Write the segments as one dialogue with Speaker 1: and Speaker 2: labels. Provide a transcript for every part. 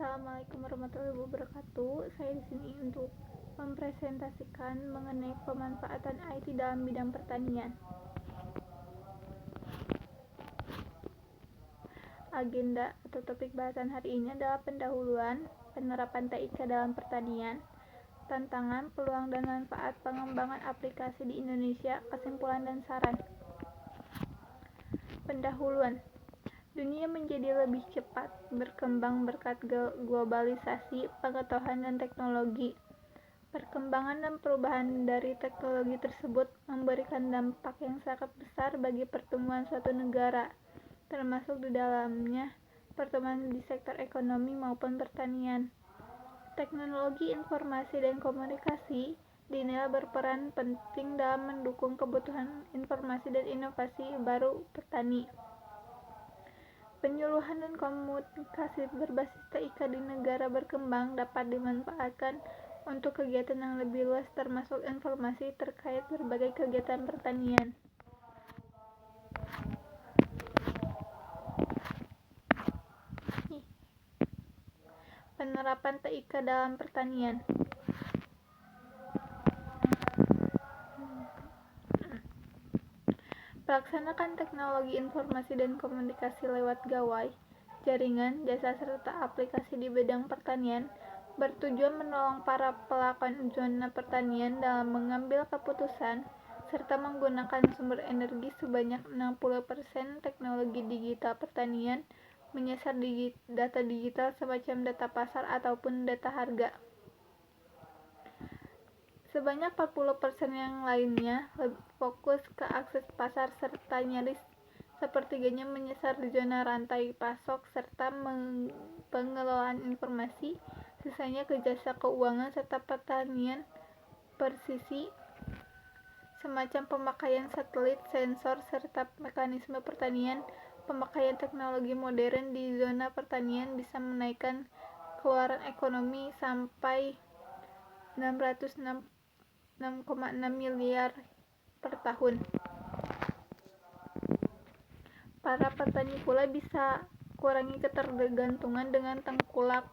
Speaker 1: Assalamualaikum warahmatullahi wabarakatuh. Saya di sini untuk mempresentasikan mengenai pemanfaatan IT dalam bidang pertanian. Agenda atau topik bahasan hari ini adalah pendahuluan penerapan TIK dalam pertanian, tantangan, peluang dan manfaat pengembangan aplikasi di Indonesia, kesimpulan dan saran. Pendahuluan. Dunia menjadi lebih cepat berkembang berkat globalisasi, pengetahuan, dan teknologi. Perkembangan dan perubahan dari teknologi tersebut memberikan dampak yang sangat besar bagi pertumbuhan suatu negara, termasuk di dalamnya pertumbuhan di sektor ekonomi maupun pertanian. Teknologi informasi dan komunikasi dinilai berperan penting dalam mendukung kebutuhan informasi dan inovasi baru petani. Penyuluhan dan komunikasi berbasis TIK di negara berkembang dapat dimanfaatkan untuk kegiatan yang lebih luas, termasuk informasi terkait berbagai kegiatan pertanian. Penerapan TIK dalam pertanian. Pelaksanakan teknologi informasi dan komunikasi lewat gawai, jaringan, jasa serta aplikasi di bidang pertanian bertujuan menolong para pelaku zona pertanian dalam mengambil keputusan serta menggunakan sumber energi sebanyak 60%. Teknologi digital pertanian menyasar data digital semacam data pasar ataupun data harga. Sebanyak 40% yang lainnya lebih fokus ke akses pasar serta nyaris sepertiganya menyasar di zona rantai pasok serta pengelolaan informasi, sisanya ke jasa keuangan serta pertanian presisi semacam pemakaian satelit, sensor, serta mekanisme pertanian. Pemakaian teknologi modern di zona pertanian bisa menaikkan keluaran ekonomi sampai 606,6 miliar per tahun. Para petani pula bisa kurangi ketergantungan dengan tengkulak.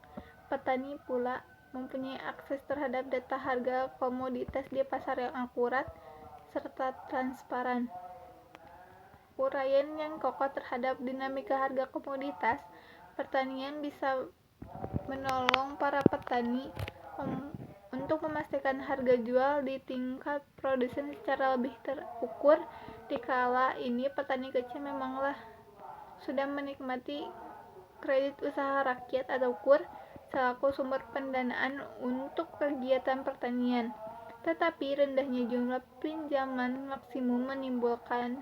Speaker 1: Petani pula mempunyai akses terhadap data harga komoditas di pasar yang akurat serta transparan. Uraian yang kokoh terhadap dinamika harga komoditas pertanian bisa menolong para petani untuk memastikan harga jual di tingkat produsen secara lebih terukur. Dikala ini petani kecil memanglah sudah menikmati kredit usaha rakyat atau KUR selaku sumber pendanaan untuk kegiatan pertanian. Tetapi rendahnya jumlah pinjaman maksimum menimbulkan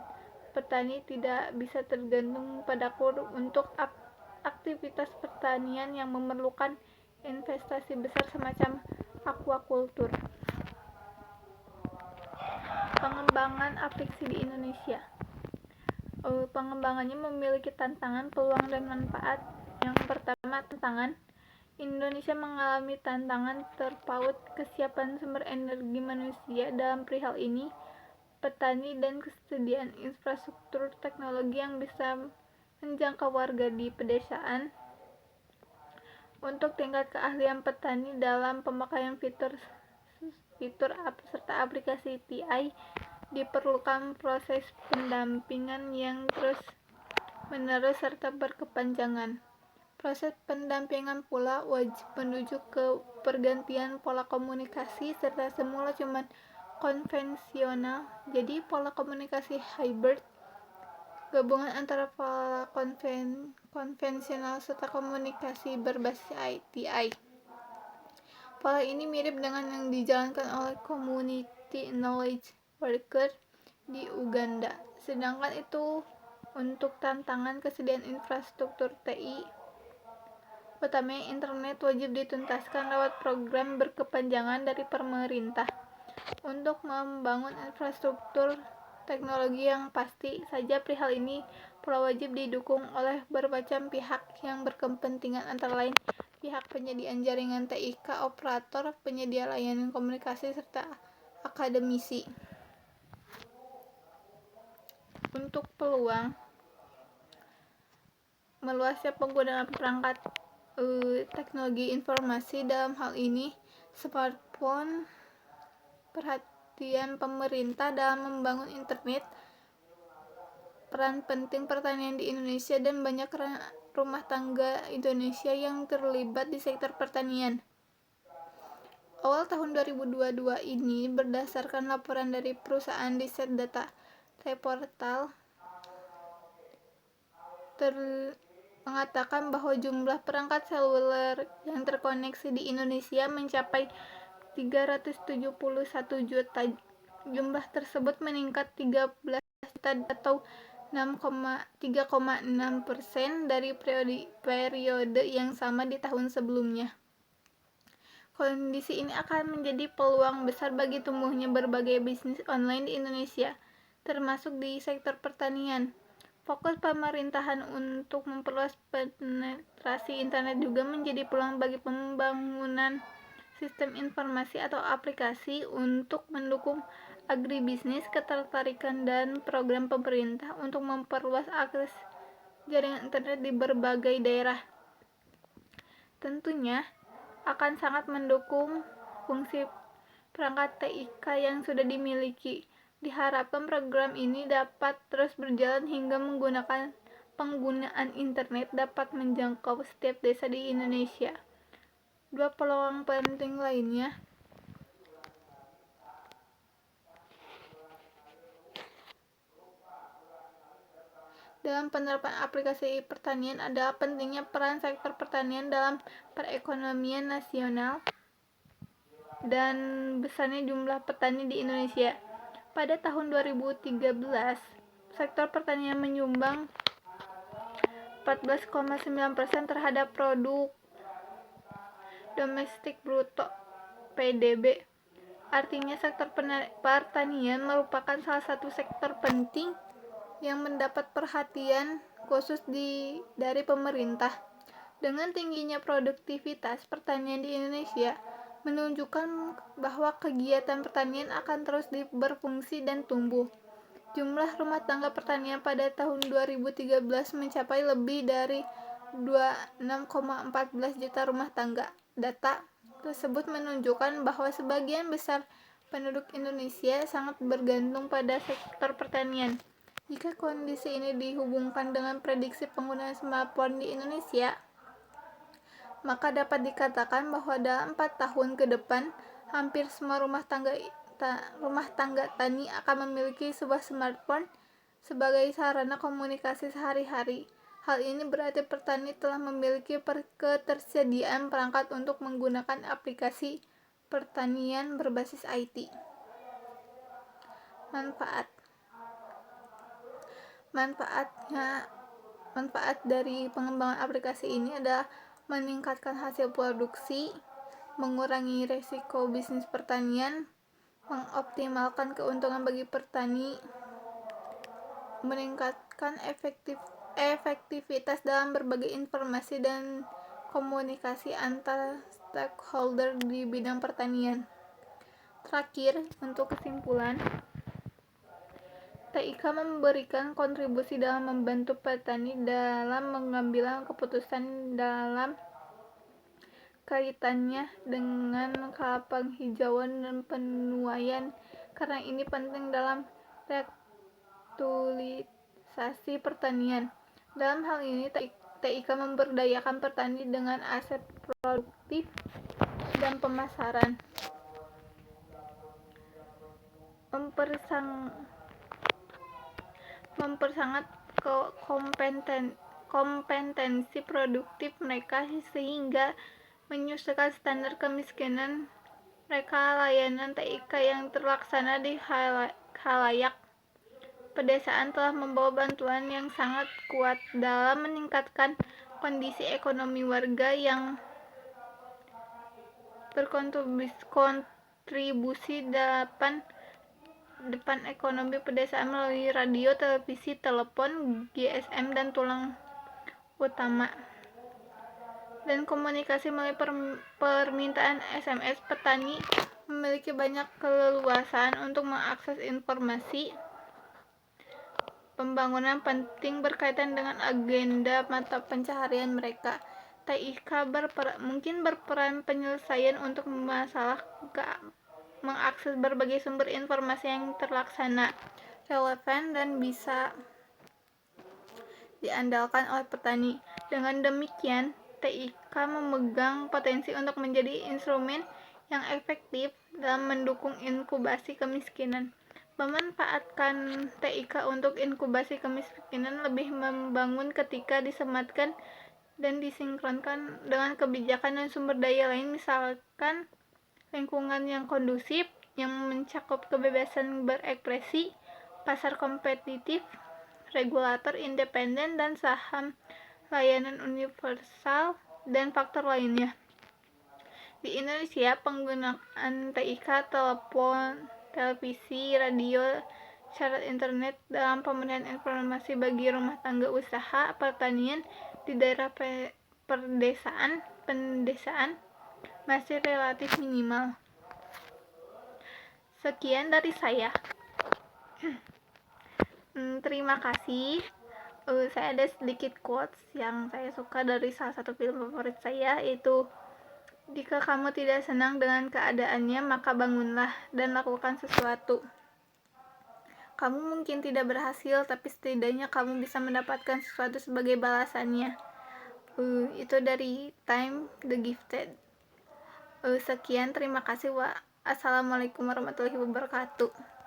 Speaker 1: petani tidak bisa tergantung pada KUR untuk aktivitas pertanian yang memerlukan investasi besar semacam aquaculture. Pengembangan aplikasi di Indonesia. Pengembangannya memiliki tantangan, peluang, dan manfaat. Yang pertama, tantangan. Indonesia mengalami tantangan terpaut kesiapan sumber energi manusia. Dalam perihal ini, petani dan kesediaan infrastruktur teknologi yang bisa menjangkau warga di pedesaan. Untuk tingkat keahlian petani dalam pemakaian fitur serta aplikasi TI, diperlukan proses pendampingan yang terus-menerus serta berkepanjangan. Proses pendampingan pula wajib menuju ke pergantian pola komunikasi serta semula cuma konvensional jadi pola komunikasi hybrid, gabungan antara pola konvensional serta komunikasi berbasis TI. Pola ini mirip dengan yang dijalankan oleh Community Knowledge Worker di Uganda. Sedangkan itu untuk tantangan kesediaan infrastruktur TI, utamanya internet wajib dituntaskan lewat program berkepanjangan dari pemerintah. Untuk membangun infrastruktur teknologi yang pasti saja perihal ini pula wajib didukung oleh bermacam pihak yang berkepentingan, antara lain pihak penyediaan jaringan TIK, operator, penyedia layanan komunikasi, serta akademisi. Untuk peluang, meluasnya penggunaan perangkat teknologi informasi, dalam hal ini smartphone, perhatian pemerintah dalam membangun internet, peran penting pertanian di Indonesia, dan banyak rumah tangga Indonesia yang terlibat di sektor pertanian. Awal tahun 2022 ini, berdasarkan laporan dari perusahaan riset data Reportal, mengatakan bahwa jumlah perangkat seluler yang terkoneksi di Indonesia mencapai 371 juta. Jumlah tersebut meningkat 13 juta atau 3,6% dari periode yang sama di tahun sebelumnya. Kondisi ini akan menjadi peluang besar bagi tumbuhnya berbagai bisnis online di Indonesia, termasuk di sektor pertanian. Fokus pemerintahan untuk memperluas penetrasi internet juga menjadi peluang bagi pembangunan sistem informasi atau aplikasi untuk mendukung agribisnis, ketertarikan, dan program pemerintah untuk memperluas akses jaringan internet di berbagai daerah. Tentunya akan sangat mendukung fungsi perangkat TIK yang sudah dimiliki. Diharapkan program ini dapat terus berjalan hingga menggunakan penggunaan internet dapat menjangkau setiap desa di Indonesia. Dua peluang penting lainnya dalam penerapan aplikasi pertanian adalah pentingnya peran sektor pertanian dalam perekonomian nasional dan besarnya jumlah petani di Indonesia. Pada tahun 2013, sektor pertanian menyumbang 14,9% terhadap produk domestik bruto (PDB). Artinya sektor pertanian merupakan salah satu sektor penting yang mendapat perhatian khusus dari pemerintah. Dengan tingginya produktivitas pertanian di Indonesia, menunjukkan bahwa kegiatan pertanian akan terus berfungsi dan tumbuh. Jumlah rumah tangga pertanian pada tahun 2013 mencapai lebih dari 26,14 juta rumah tangga. Data tersebut menunjukkan bahwa sebagian besar penduduk Indonesia sangat bergantung pada sektor pertanian. Jika kondisi ini dihubungkan dengan prediksi penggunaan smartphone di Indonesia, maka dapat dikatakan bahwa dalam 4 tahun ke depan, hampir semua rumah tangga tani akan memiliki sebuah smartphone sebagai sarana komunikasi sehari-hari. Hal ini berarti petani telah memiliki ketersediaan perangkat untuk menggunakan aplikasi pertanian berbasis IT. Manfaat dari pengembangan aplikasi ini adalah meningkatkan hasil produksi, mengurangi risiko bisnis pertanian, mengoptimalkan keuntungan bagi petani, meningkatkan efektivitas dalam berbagai informasi dan komunikasi antar stakeholder di bidang pertanian. Terakhir, untuk kesimpulan, TIK memberikan kontribusi dalam membantu petani dalam mengambil keputusan dalam kaitannya dengan penghijauan dan penuaian. Karena ini penting dalam reaktualisasi pertanian. Dalam hal ini, TIK memberdayakan petani dengan aset produktif dan pemasaran, mempersangat kompetensi produktif mereka sehingga menyusulkan standar kemiskinan mereka. Layanan TIK yang terlaksana di khalayak pedesaan telah membawa bantuan yang sangat kuat dalam meningkatkan kondisi ekonomi warga yang berkontribusi depan ekonomi pedesaan melalui radio, televisi, telepon, GSM, dan tulang utama, dan komunikasi melalui permintaan SMS. Petani memiliki banyak keleluasaan untuk mengakses informasi pembangunan penting berkaitan dengan agenda mata pencaharian mereka. TIK mungkin berperan penyelesaian untuk masalah mengakses berbagai sumber informasi yang terlaksana, relevan, dan bisa diandalkan oleh petani. Dengan demikian, TIK memegang potensi untuk menjadi instrumen yang efektif dalam mendukung inkubasi kemiskinan. Memanfaatkan TIK untuk inkubasi kemiskinan lebih membangun ketika disematkan dan disinkronkan dengan kebijakan dan sumber daya lain, misalkan lingkungan yang kondusif, yang mencakup kebebasan berekspresi, pasar kompetitif, regulator independen, dan saham layanan universal, dan faktor lainnya. Di Indonesia, penggunaan TIK, telepon, televisi, radio, syarat internet dalam pemberian informasi bagi rumah tangga usaha pertanian di daerah pedesaan masih relatif minimal. Sekian dari saya. Terima kasih. Saya ada sedikit quotes yang saya suka dari salah satu film favorit saya, yaitu jika kamu tidak senang dengan keadaannya, maka bangunlah dan lakukan sesuatu. Kamu mungkin tidak berhasil, tapi setidaknya kamu bisa mendapatkan sesuatu sebagai balasannya. Itu dari Time The Gifted. Sekian, terima kasih. Assalamualaikum warahmatullahi wabarakatuh.